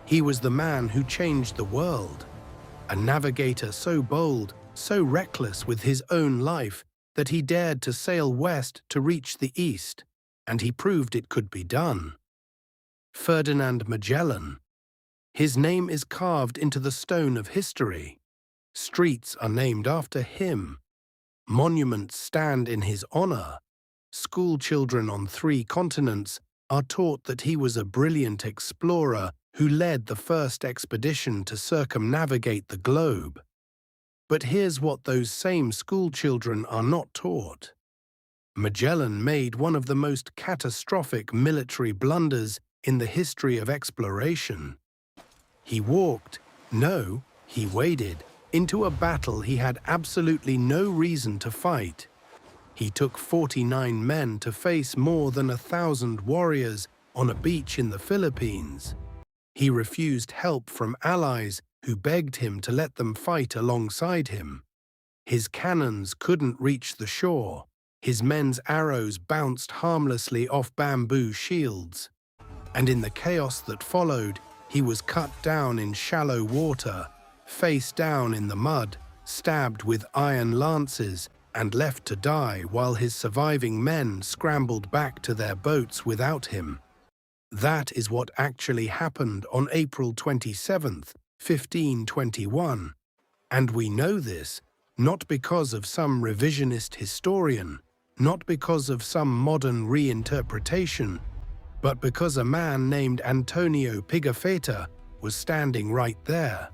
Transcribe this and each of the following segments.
He was the man who changed the world, a navigator so bold, so reckless with his own life that he dared to sail west to reach the east, and he proved it could be done. Ferdinand Magellan. His name is carved into the stone of history. Streets are named after him. Monuments stand in his honor. School children on 3 continents are taught that he was a brilliant explorer who led the first expedition to circumnavigate the globe. But here's what those same school children are not taught. Magellan made one of the most catastrophic military blunders in the history of exploration. He waded into a battle he had absolutely no reason to fight. He took 49 men to face more than 1,000 warriors on a beach in the Philippines. He refused help from allies who begged him to let them fight alongside him. His cannons couldn't reach the shore. His men's arrows bounced harmlessly off bamboo shields. And in the chaos that followed, he was cut down in shallow water, face down in the mud, stabbed with iron lances, and left to die while his surviving men scrambled back to their boats without him. That is what actually happened on April 27, 1521. And we know this not because of some revisionist historian, not because of some modern reinterpretation, but because a man named Antonio Pigafetta was standing right there.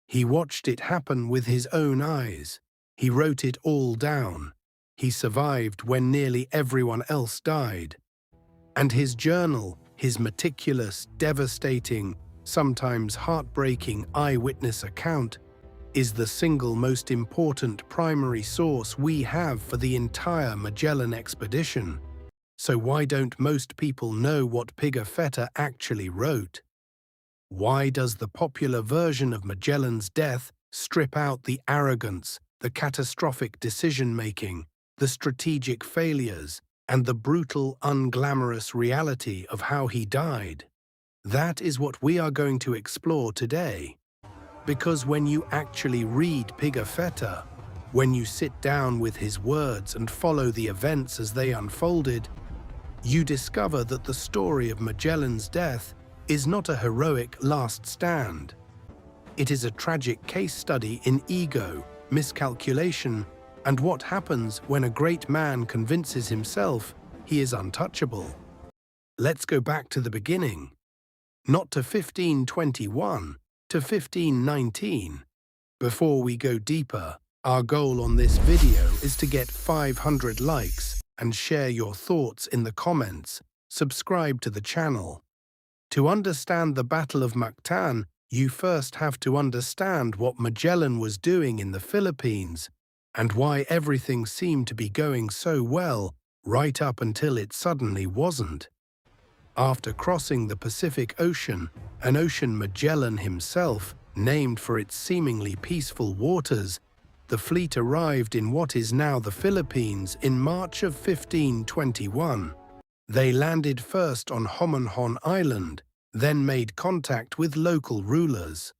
He watched it happen with his own eyes. He wrote it all down. He survived when nearly everyone else died. And his journal, his meticulous, devastating, sometimes heartbreaking eyewitness account, is the single most important primary source we have for the entire Magellan expedition. So why don't most people know what Pigafetta actually wrote? Why does the popular version of Magellan's death strip out the arrogance, the catastrophic decision-making, the strategic failures, and the brutal, unglamorous reality of how he died? That is what we are going to explore today. Because when you actually read Pigafetta, when you sit down with his words and follow the events as they unfolded, you discover that the story of Magellan's death is not a heroic last stand. It is a tragic case study in ego, miscalculation, and what happens when a great man convinces himself he is untouchable. Let's go back to the beginning. Not to 1521, to 1519. Before we go deeper, our goal on this video is to get 500 likes and share your thoughts in the comments. Subscribe to the channel. To understand the Battle of Mactan, you first have to understand what Magellan was doing in the Philippines and why everything seemed to be going so well right up until it suddenly wasn't. After crossing the Pacific Ocean, an ocean Magellan himself named for its seemingly peaceful waters, the fleet arrived in what is now the Philippines in March of 1521. They landed first on Mactan Island, then made contact with local rulers.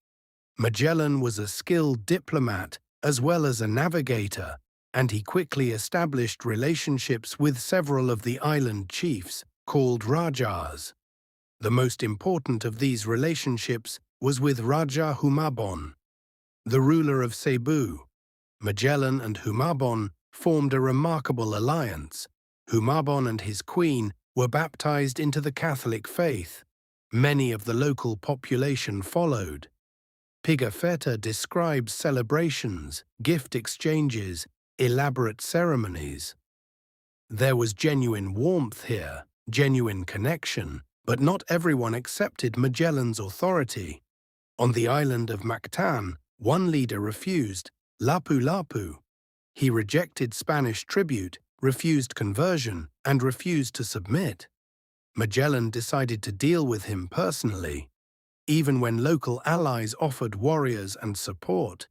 Magellan was a skilled diplomat as well as a navigator, and he quickly established relationships with several of the island chiefs, called Rajas. The most important of these relationships was with Raja Humabon, the ruler of Cebu. Magellan and Humabon formed a remarkable alliance. Humabon and his queen were baptized into the Catholic faith. Many of the local population followed. Pigafetta describes celebrations, gift exchanges, elaborate ceremonies. There was genuine warmth here, genuine connection, but not everyone accepted Magellan's authority. On the island of Mactan, one leader refused, Lapu-Lapu. He rejected Spanish tribute, refused conversion, and refused to submit. Magellan decided to deal with him personally. Even when local allies offered warriors and support,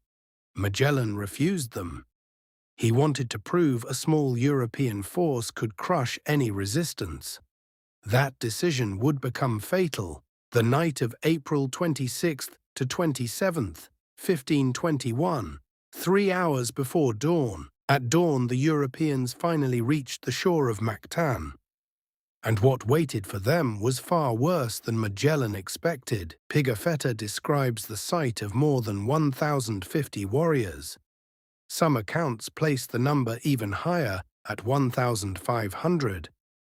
Magellan refused them. He wanted to prove a small European force could crush any resistance. That decision would become fatal. The night of April 26th to 27th, 1521, 3 hours before dawn. At dawn, the Europeans finally reached the shore of Mactan. And what waited for them was far worse than Magellan expected. Pigafetta describes the sight of more than 1,050 warriors. Some accounts place the number even higher at 1,500,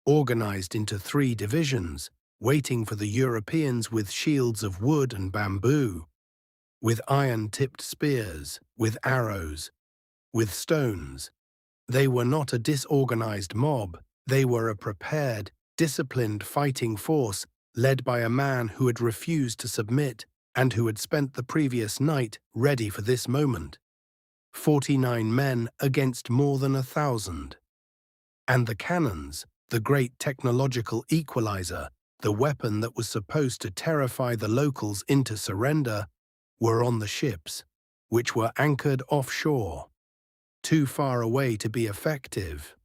organized into 3 divisions, waiting for the Europeans with shields of wood and bamboo, with iron-tipped spears, with arrows, with stones. They were not a disorganized mob. They were a prepared, disciplined fighting force led by a man who had refused to submit and who had spent the previous night ready for this moment. 49 men against more than 1,000. And the cannons, the great technological equalizer, the weapon that was supposed to terrify the locals into surrender, were on the ships, which were anchored offshore, too far away to be effective.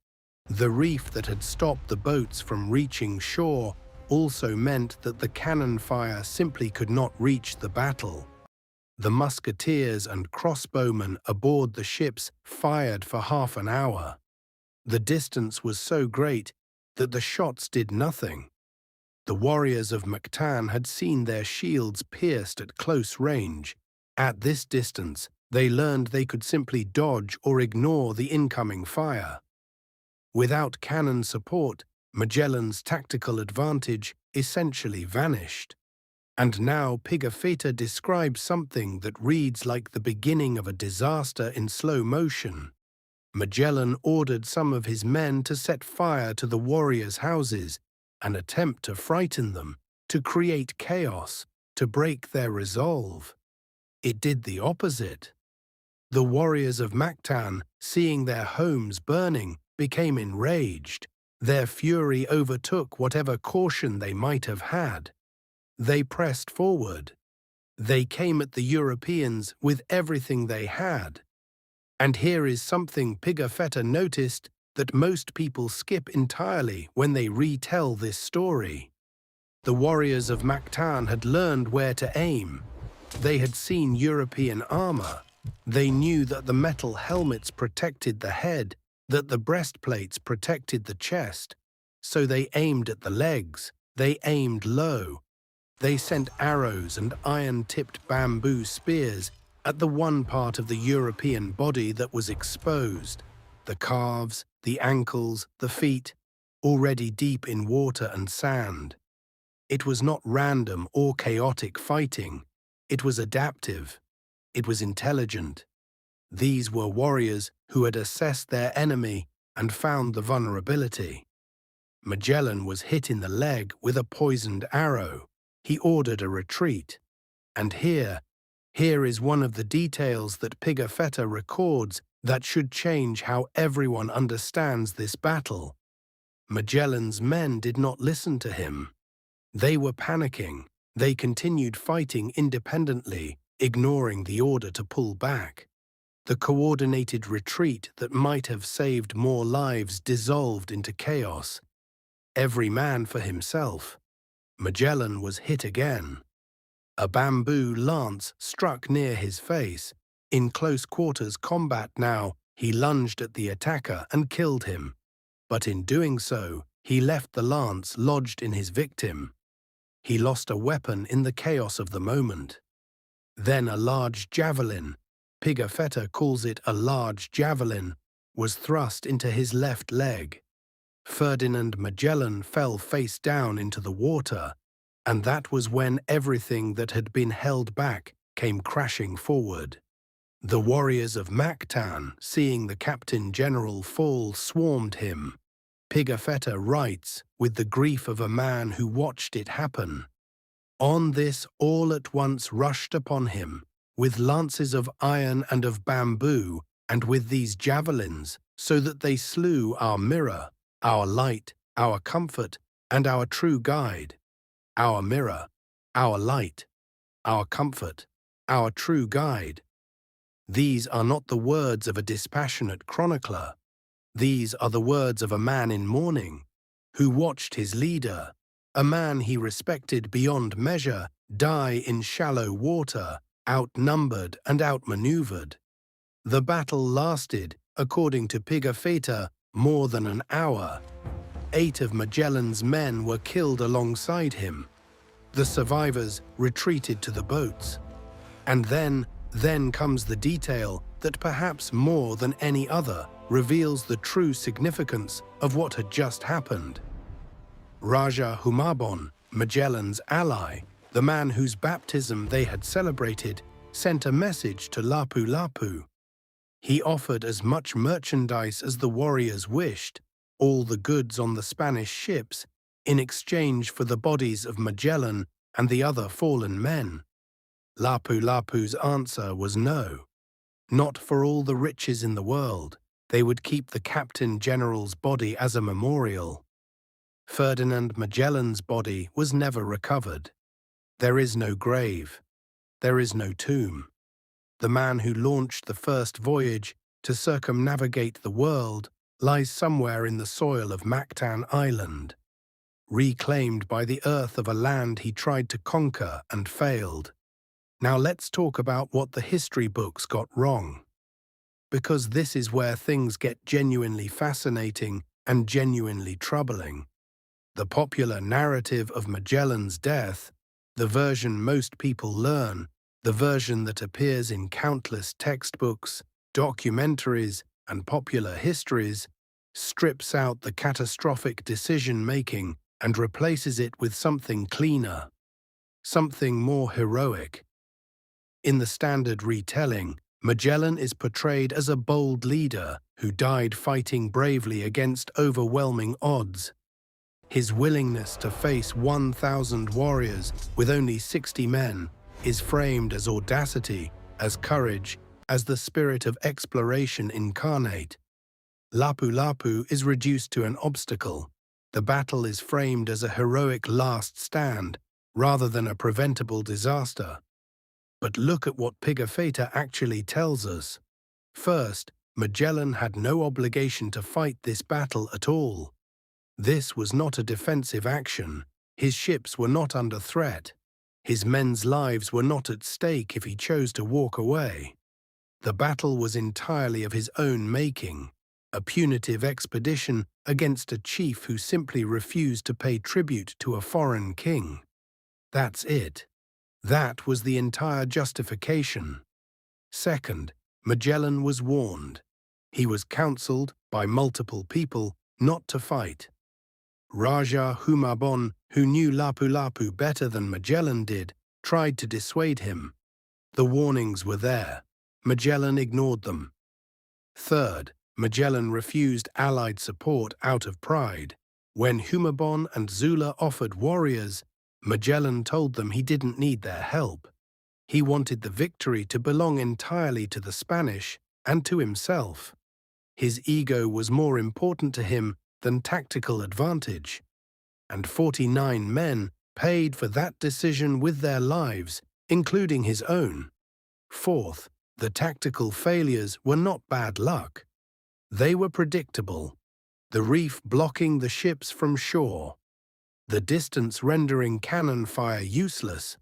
The reef that had stopped the boats from reaching shore also meant that the cannon fire simply could not reach the battle. The musketeers and crossbowmen aboard the ships fired for half an hour. The distance was so great that the shots did nothing. The warriors of Mactan had seen their shields pierced at close range. At this distance, they learned they could simply dodge or ignore the incoming fire. Without cannon support, Magellan's tactical advantage essentially vanished. And now Pigafetta describes something that reads like the beginning of a disaster in slow motion. Magellan ordered some of his men to set fire to the warriors' houses, an attempt to frighten them, to create chaos, to break their resolve. It did the opposite. The warriors of Mactan, seeing their homes burning, became enraged. Their fury overtook whatever caution they might have had. They pressed forward. They came at the Europeans with everything they had. And here is something Pigafetta noticed that most people skip entirely when they retell this story. The warriors of Mactan had learned where to aim. They had seen European armor. They knew that the metal helmets protected the head, that the breastplates protected the chest. So they aimed at the legs. They aimed low. They sent arrows and iron-tipped bamboo spears at the one part of the European body that was exposed, the calves, the ankles, the feet, already deep in water and sand. It was not random or chaotic fighting. It was adaptive. It was intelligent. These were warriors who had assessed their enemy and found the vulnerability. Magellan was hit in the leg with a poisoned arrow. He ordered a retreat. And here is one of the details that Pigafetta records that should change how everyone understands this battle. Magellan's men did not listen to him. They were panicking. They continued fighting independently, ignoring the order to pull back. The coordinated retreat that might have saved more lives dissolved into chaos. Every man for himself. Magellan was hit again. A bamboo lance struck near his face. In close quarters combat now, he lunged at the attacker and killed him. But in doing so, he left the lance lodged in his victim. He lost a weapon in the chaos of the moment. Then a large javelin, Pigafetta calls it a large javelin, was thrust into his left leg. Ferdinand Magellan fell face down into the water, and that was when everything that had been held back came crashing forward. The warriors of Mactan, seeing the Captain General fall, swarmed him. Pigafetta writes, with the grief of a man who watched it happen. On this all at once rushed upon him, with lances of iron and of bamboo, and with these javelins, so that they slew our mirror, our light, our comfort, and our true guide. Our mirror, our light, our comfort, our true guide. These are not the words of a dispassionate chronicler. These are the words of a man in mourning, who watched his leader, a man he respected beyond measure, die in shallow water, outnumbered and outmaneuvered. The battle lasted, according to Pigafetta, more than an hour. 8 of Magellan's men were killed alongside him. The survivors retreated to the boats. And then comes the detail that perhaps more than any other reveals the true significance of what had just happened. Raja Humabon, Magellan's ally, the man whose baptism they had celebrated, sent a message to Lapu-Lapu. He offered as much merchandise as the warriors wished, all the goods on the Spanish ships, in exchange for the bodies of Magellan and the other fallen men. Lapu-Lapu's answer was no. Not for all the riches in the world. They would keep the Captain General's body as a memorial. Ferdinand Magellan's body was never recovered. There is no grave. There is no tomb. The man who launched the first voyage to circumnavigate the world lies somewhere in the soil of Mactan Island, reclaimed by the earth of a land he tried to conquer and failed. Now let's talk about what the history books got wrong. Because this is where things get genuinely fascinating and genuinely troubling. The popular narrative of Magellan's death, the version most people learn, the version that appears in countless textbooks, documentaries, and popular histories, strips out the catastrophic decision-making and replaces it with something cleaner, something more heroic. In the standard retelling, Magellan is portrayed as a bold leader who died fighting bravely against overwhelming odds. His willingness to face 1,000 warriors with only 60 men is framed as audacity, as courage, as the spirit of exploration incarnate. Lapu-Lapu is reduced to an obstacle. The battle is framed as a heroic last stand, rather than a preventable disaster. But look at what Pigafetta actually tells us. First, Magellan had no obligation to fight this battle at all. This was not a defensive action. His ships were not under threat. His men's lives were not at stake if he chose to walk away. The battle was entirely of his own making, a punitive expedition against a chief who simply refused to pay tribute to a foreign king. That's it. That was the entire justification. Second, Magellan was warned. He was counseled by multiple people not to fight. Raja Humabon, who knew Lapu-Lapu better than Magellan did, tried to dissuade him. The warnings were there. Magellan ignored them. Third, Magellan refused Allied support out of pride. When Humabon and Zula offered warriors, Magellan told them he didn't need their help. He wanted the victory to belong entirely to the Spanish and to himself. His ego was more important to him than tactical advantage. And 49 men paid for that decision with their lives, including his own. Fourth, the tactical failures were not bad luck. They were predictable. The reef blocking the ships from shore. The distance rendering cannon fire useless.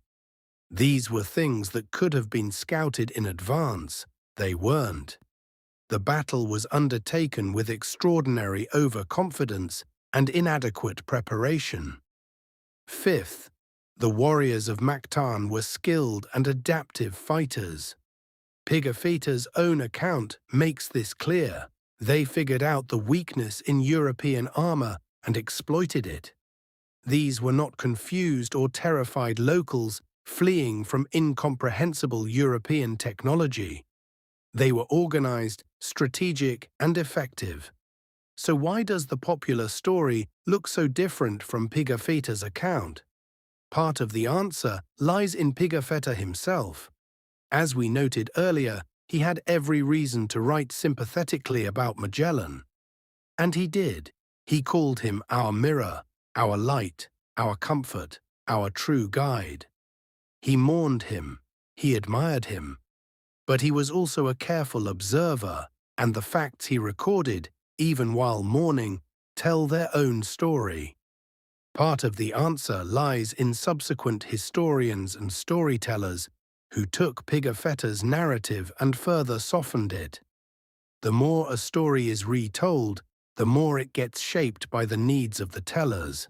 These were things that could have been scouted in advance. They weren't. The battle was undertaken with extraordinary overconfidence and inadequate preparation. Fifth, the warriors of Mactan were skilled and adaptive fighters. Pigafetta's own account makes this clear. They figured out the weakness in European armor and exploited it. These were not confused or terrified locals fleeing from incomprehensible European technology. They were organized, strategic, and effective. So why does the popular story look so different from Pigafetta's account? Part of the answer lies in Pigafetta himself. As we noted earlier, he had every reason to write sympathetically about Magellan. And he did. He called him our mirror, our light, our comfort, our true guide. He mourned him, he admired him. But he was also a careful observer, and the facts he recorded, even while mourning, tell their own story. Part of the answer lies in subsequent historians and storytellers who took Pigafetta's narrative and further softened it. The more a story is retold, the more it gets shaped by the needs of the tellers.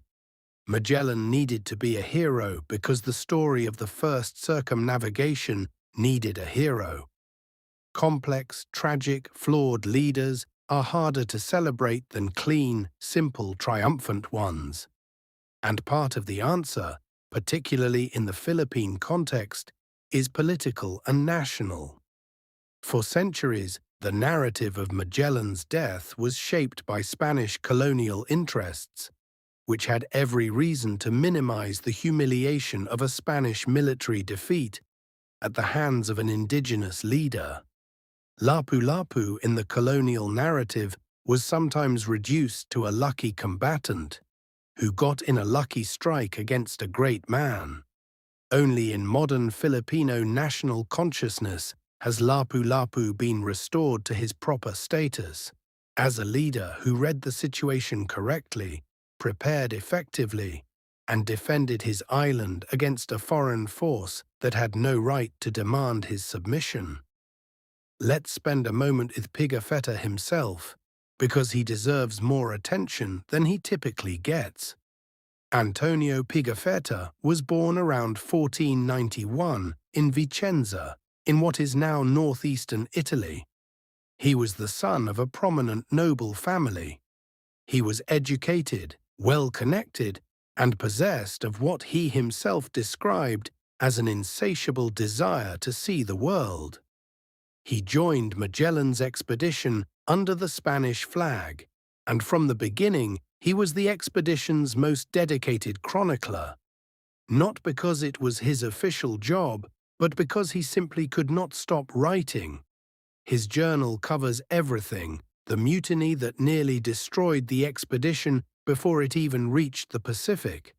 Magellan needed to be a hero because the story of the first circumnavigation needed a hero. Complex, tragic, flawed leaders are harder to celebrate than clean, simple, triumphant ones. And part of the answer, particularly in the Philippine context, is political and national. For centuries, the narrative of Magellan's death was shaped by Spanish colonial interests, which had every reason to minimize the humiliation of a Spanish military defeat at the hands of an indigenous leader. Lapu-Lapu in the colonial narrative was sometimes reduced to a lucky combatant who got in a lucky strike against a great man. Only in modern Filipino national consciousness has Lapu-Lapu been restored to his proper status as a leader who read the situation correctly, prepared effectively, and defended his island against a foreign force that had no right to demand his submission. Let's spend a moment with Pigafetta himself, because he deserves more attention than he typically gets. Antonio Pigafetta was born around 1491 in Vicenza, in what is now northeastern Italy. He was the son of a prominent noble family. He was educated, well-connected, and possessed of what he himself described as an insatiable desire to see the world. He joined Magellan's expedition under the Spanish flag, and from the beginning he was the expedition's most dedicated chronicler, not because it was his official job, but because he simply could not stop writing. His journal covers everything: the mutiny that nearly destroyed the expedition before it even reached the Pacific,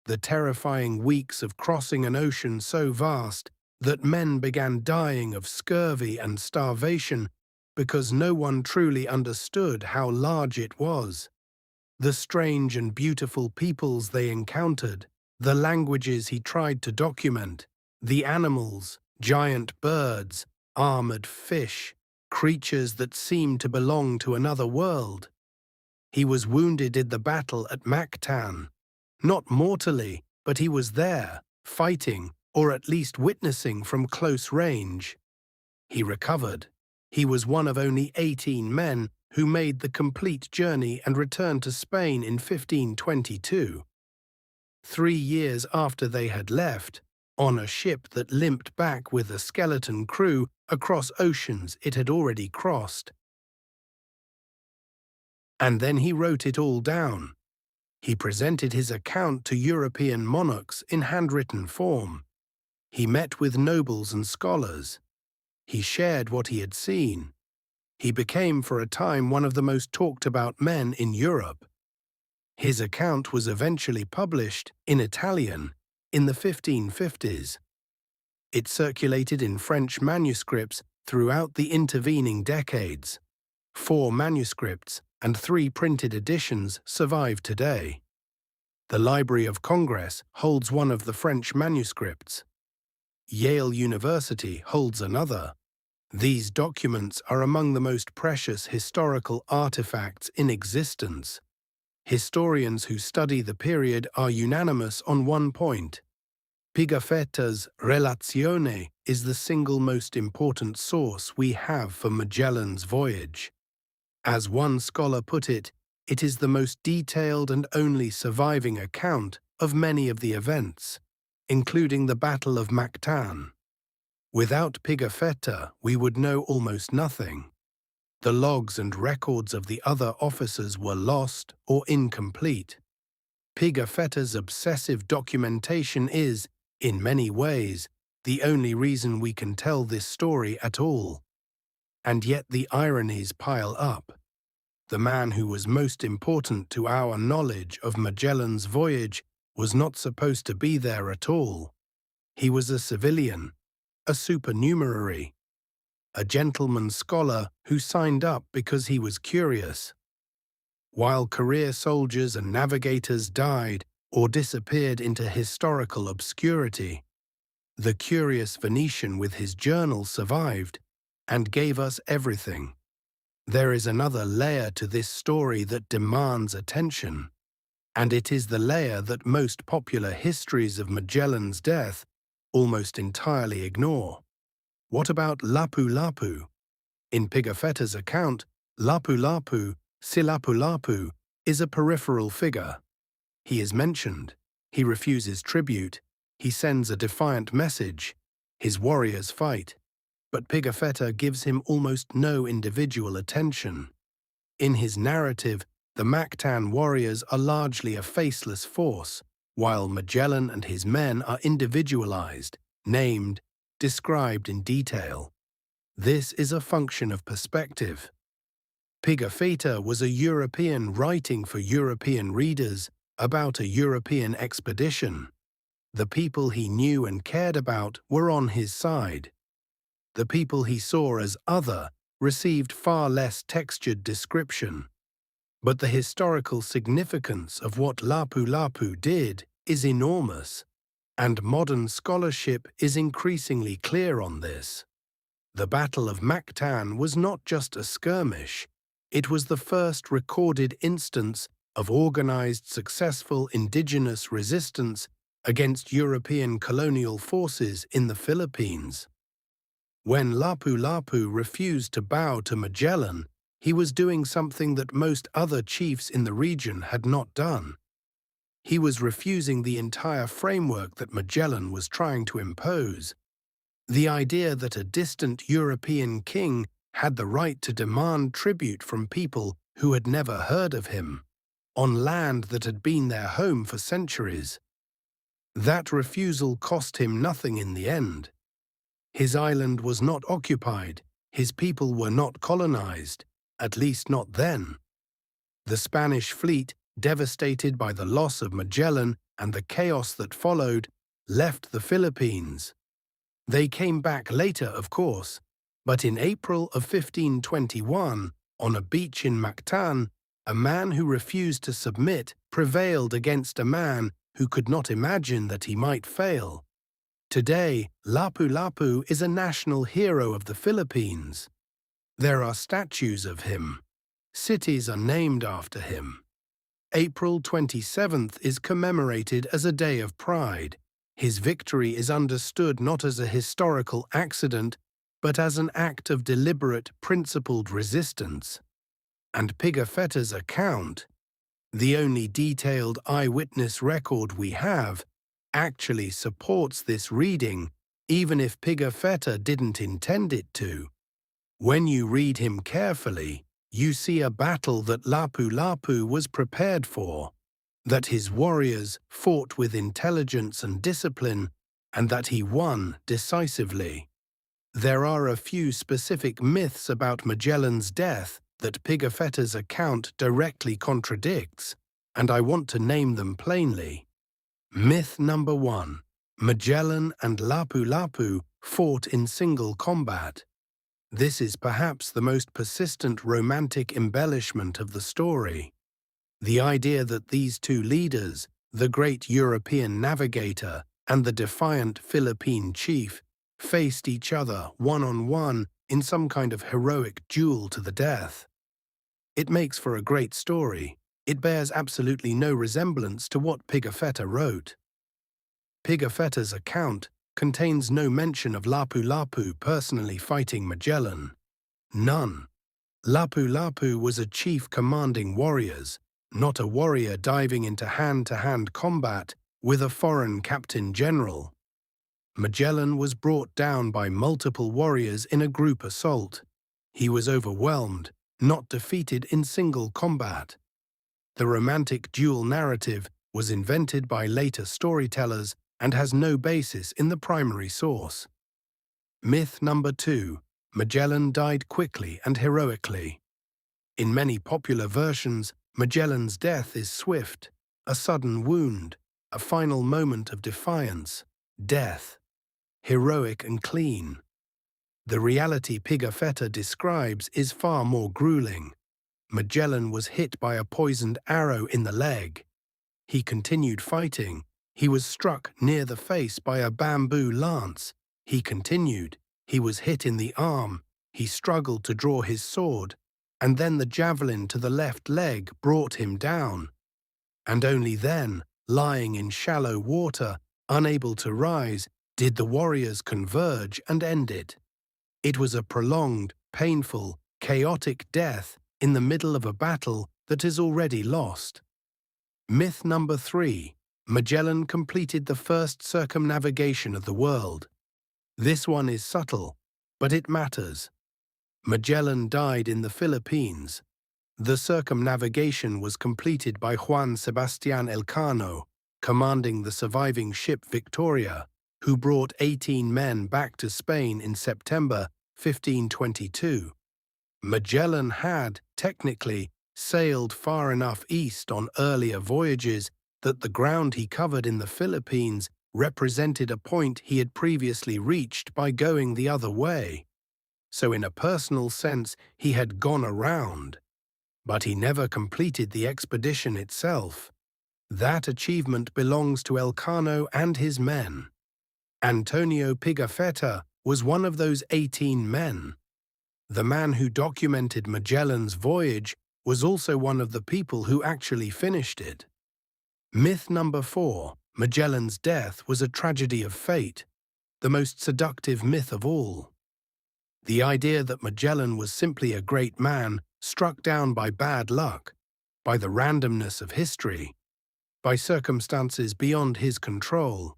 the terrifying weeks of crossing an ocean so vast that men began dying of scurvy and starvation because no one truly understood how large it was, the strange and beautiful peoples they encountered, the languages he tried to document, the animals, giant birds, armored fish, creatures that seemed to belong to another world. He was wounded in the battle at Mactan. Not mortally, but he was there, fighting, or at least witnessing from close range. He recovered. He was one of only 18 men who made the complete journey and returned to Spain in 1522. 3 years after they had left, on a ship that limped back with a skeleton crew across oceans it had already crossed. And then he wrote it all down. He presented his account to European monarchs in handwritten form. He met with nobles and scholars. He shared what he had seen. He became for a time one of the most talked about men in Europe. His account was eventually published in Italian in the 1550s. It circulated in French manuscripts throughout the intervening decades. 4 manuscripts and 3 printed editions survive today. The Library of Congress holds one of the French manuscripts. Yale University holds another. These documents are among the most precious historical artifacts in existence. Historians who study the period are unanimous on one point. Pigafetta's Relazione is the single most important source we have for Magellan's voyage. As one scholar put it, it is the most detailed and only surviving account of many of the events, including the Battle of Mactan. Without Pigafetta, we would know almost nothing. The logs and records of the other officers were lost or incomplete. Pigafetta's obsessive documentation is, in many ways, the only reason we can tell this story at all. And yet the ironies pile up. The man who was most important to our knowledge of Magellan's voyage was not supposed to be there at all. He was a civilian, a supernumerary, a gentleman scholar who signed up because he was curious. While career soldiers and navigators died, or disappeared into historical obscurity. The curious Venetian with his journal survived and gave us everything. There is another layer to this story that demands attention, and it is the layer that most popular histories of Magellan's death almost entirely ignore. What about Lapu-Lapu? In Pigafetta's account, Lapu-Lapu, Lapu-Lapu, is a peripheral figure. He is mentioned, he refuses tribute, he sends a defiant message, his warriors fight, but Pigafetta gives him almost no individual attention. In his narrative, the Mactan warriors are largely a faceless force, while Magellan and his men are individualized, named, described in detail. This is a function of perspective. Pigafetta was a European writing for European readers about a European expedition. The people he knew and cared about were on his side. The people he saw as other received far less textured description. But the historical significance of what Lapu-Lapu did is enormous, and modern scholarship is increasingly clear on this. The Battle of Mactan was not just a skirmish, it was the first recorded instance of organized successful indigenous resistance against European colonial forces in the Philippines. When Lapu-Lapu refused to bow to Magellan, he was doing something that most other chiefs in the region had not done. He was refusing the entire framework that Magellan was trying to impose. The idea that a distant European king had the right to demand tribute from people who had never heard of him, on land that had been their home for centuries. That refusal cost him nothing in the end. His island was not occupied, his people were not colonized, at least not then. The Spanish fleet, devastated by the loss of Magellan and the chaos that followed, left the Philippines. They came back later, of course, but in April of 1521, on a beach in Mactan, a man who refused to submit prevailed against a man who could not imagine that he might fail. Today, Lapu-Lapu is a national hero of the Philippines. There are statues of him. Cities are named after him. April 27th is commemorated as a day of pride. His victory is understood not as a historical accident, but as an act of deliberate, principled resistance. And Pigafetta's account, the only detailed eyewitness record we have, actually supports this reading, even if Pigafetta didn't intend it to. When you read him carefully, you see a battle that Lapu-Lapu was prepared for, that his warriors fought with intelligence and discipline, and that he won decisively. There are a few specific myths about Magellan's death that Pigafetta's account directly contradicts, and I want to name them plainly. Myth number 1. Magellan and Lapu-Lapu fought in single combat. This is perhaps the most persistent romantic embellishment of the story. The idea that these two leaders, the great European navigator and the defiant Philippine chief, faced each other one-on-one in some kind of heroic duel to the death. It makes for a great story. It bears absolutely no resemblance to what Pigafetta wrote. Pigafetta's account contains no mention of Lapu-Lapu personally fighting Magellan. None. Lapu-Lapu was a chief commanding warriors, not a warrior diving into hand-to-hand combat with a foreign captain-general. Magellan was brought down by multiple warriors in a group assault. He was overwhelmed, not defeated in single combat. The romantic duel narrative was invented by later storytellers and has no basis in the primary source. Myth number 2. Magellan died quickly and heroically. In many popular versions, Magellan's death is swift, a sudden wound, a final moment of defiance, death, heroic and clean. The reality Pigafetta describes is far more grueling. Magellan was hit by a poisoned arrow in the leg. He continued fighting. He was struck near the face by a bamboo lance. He continued. He was hit in the arm. He struggled to draw his sword, and then the javelin to the left leg brought him down. And only then, lying in shallow water, unable to rise, did the warriors converge and end it. It was a prolonged, painful, chaotic death in the middle of a battle that is already lost. Myth number 3. Magellan completed the first circumnavigation of the world. This one is subtle, but it matters. Magellan died in the Philippines. The circumnavigation was completed by Juan Sebastián Elcano, commanding the surviving ship Victoria, who brought 18 men back to Spain in September 1522. Magellan had, technically, sailed far enough east on earlier voyages that the ground he covered in the Philippines represented a point he had previously reached by going the other way. So in a personal sense, he had gone around. But he never completed the expedition itself. That achievement belongs to Elcano and his men. Antonio Pigafetta was one of those 18 men. The man who documented Magellan's voyage was also one of the people who actually finished it. Myth number 4. Magellan's death was a tragedy of fate, the most seductive myth of all. The idea that Magellan was simply a great man struck down by bad luck, by the randomness of history, by circumstances beyond his control.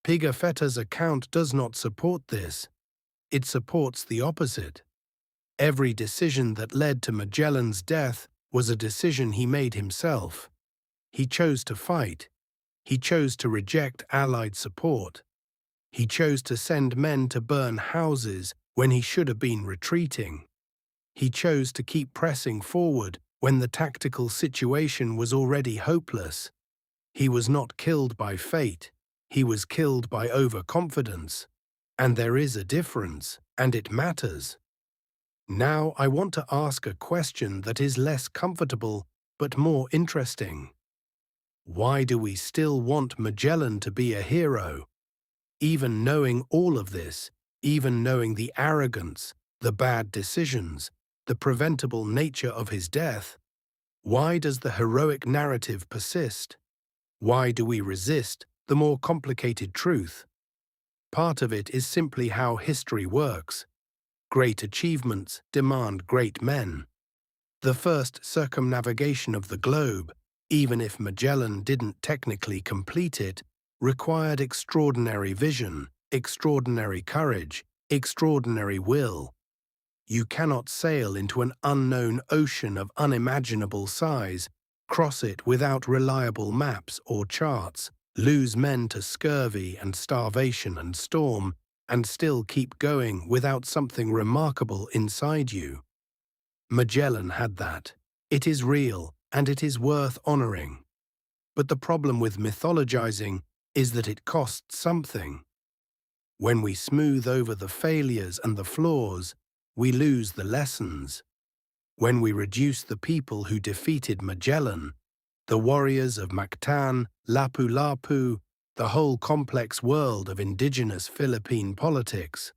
Pigafetta's account does not support this. It supports the opposite. Every decision that led to Magellan's death was a decision he made himself. He chose to fight. He chose to reject Allied support. He chose to send men to burn houses when he should have been retreating. He chose to keep pressing forward when the tactical situation was already hopeless. He was not killed by fate. He was killed by overconfidence. And there is a difference, and it matters. Now I want to ask a question that is less comfortable but more interesting. Why do we still want Magellan to be a hero? Even knowing all of this, even knowing the arrogance, the bad decisions, the preventable nature of his death, why does the heroic narrative persist? Why do we resist the more complicated truth? Part of it is simply how history works. Great achievements demand great men. The first circumnavigation of the globe, even if Magellan didn't technically complete it, required extraordinary vision, extraordinary courage, extraordinary will. You cannot sail into an unknown ocean of unimaginable size, cross it without reliable maps or charts, lose men to scurvy and starvation and storm, and still keep going without something remarkable inside you. Magellan had that. It is real, and it is worth honoring. But the problem with mythologizing is that it costs something. When we smooth over the failures and the flaws, we lose the lessons. When we reduce the people who defeated Magellan, the warriors of Mactan, Lapu-Lapu, the whole complex world of indigenous Philippine politics,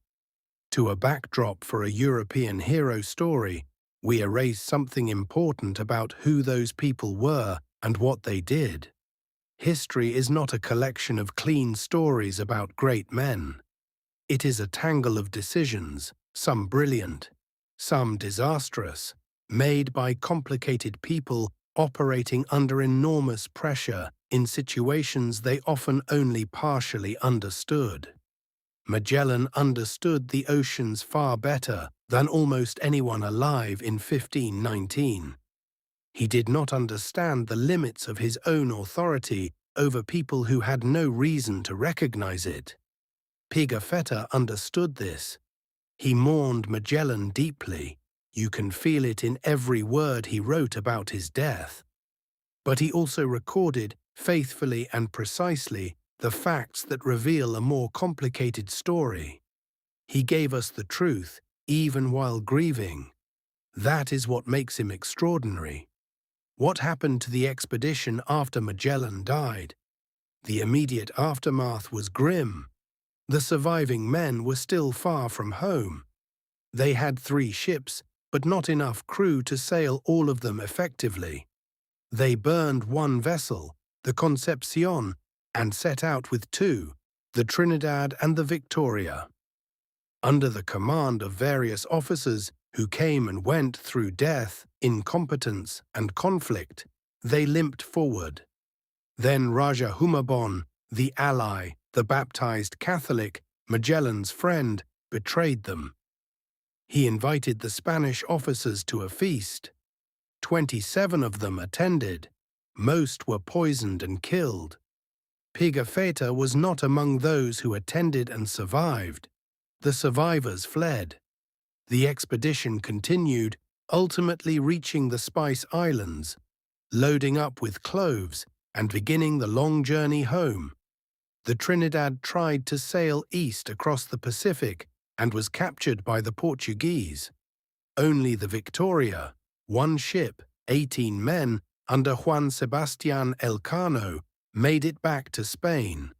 to a backdrop for a European hero story, we erase something important about who those people were and what they did. History is not a collection of clean stories about great men. It is a tangle of decisions, some brilliant, some disastrous, made by complicated people operating under enormous pressure in situations they often only partially understood. Magellan understood the oceans far better than almost anyone alive in 1519. He did not understand the limits of his own authority over people who had no reason to recognize it. Pigafetta understood this. He mourned Magellan deeply. You can feel it in every word he wrote about his death. But he also recorded, faithfully and precisely, the facts that reveal a more complicated story. He gave us the truth, even while grieving. That is what makes him extraordinary. What happened to the expedition after Magellan died? The immediate aftermath was grim. The surviving men were still far from home. They had 3 ships, but not enough crew to sail all of them effectively. They burned 1 vessel, the Concepcion, and set out with 2, the Trinidad and the Victoria. Under the command of various officers who came and went through death, incompetence, and conflict, they limped forward. Then Raja Humabon, the ally, the baptized Catholic, Magellan's friend, betrayed them. He invited the Spanish officers to a feast. 27 of them attended. Most were poisoned and killed. Pigafetta was not among those who attended and survived. The survivors fled. The expedition continued, ultimately reaching the Spice Islands, loading up with cloves and beginning the long journey home. The Trinidad tried to sail east across the Pacific and was captured by the Portuguese. Only the Victoria, 1 ship, 18 men, under Juan Sebastián Elcano, made it back to Spain.